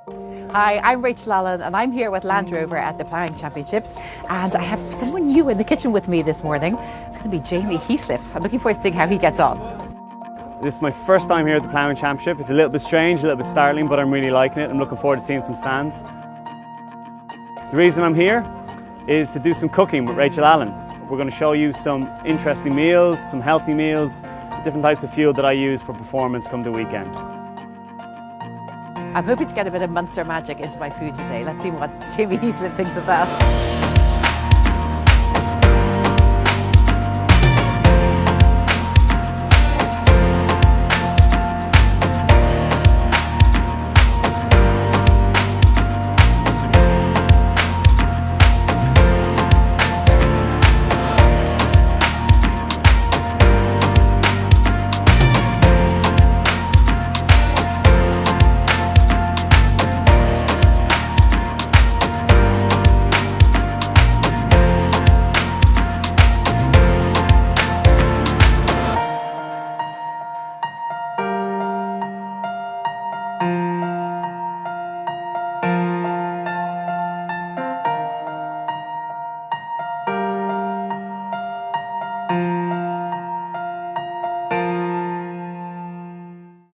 Hi, I'm Rachel Allen and I'm here with Land Rover at the Ploughing Championships, and I have someone new in the kitchen with me this morning. It's going to be Jamie Heaslip. I'm looking forward to seeing how he gets on. This is my first time here at the Ploughing Championship. It's a little bit strange, a little bit startling, but I'm really liking it. I'm looking forward to seeing some stands. The reason I'm here is to do some cooking with Rachel Allen. We're going to show you some interesting meals, some healthy meals, different types of fuel that I use for performance come the weekend. I'm hoping to get a bit of Munster magic into my food today. Let's see what Jamie Heaslip thinks of that.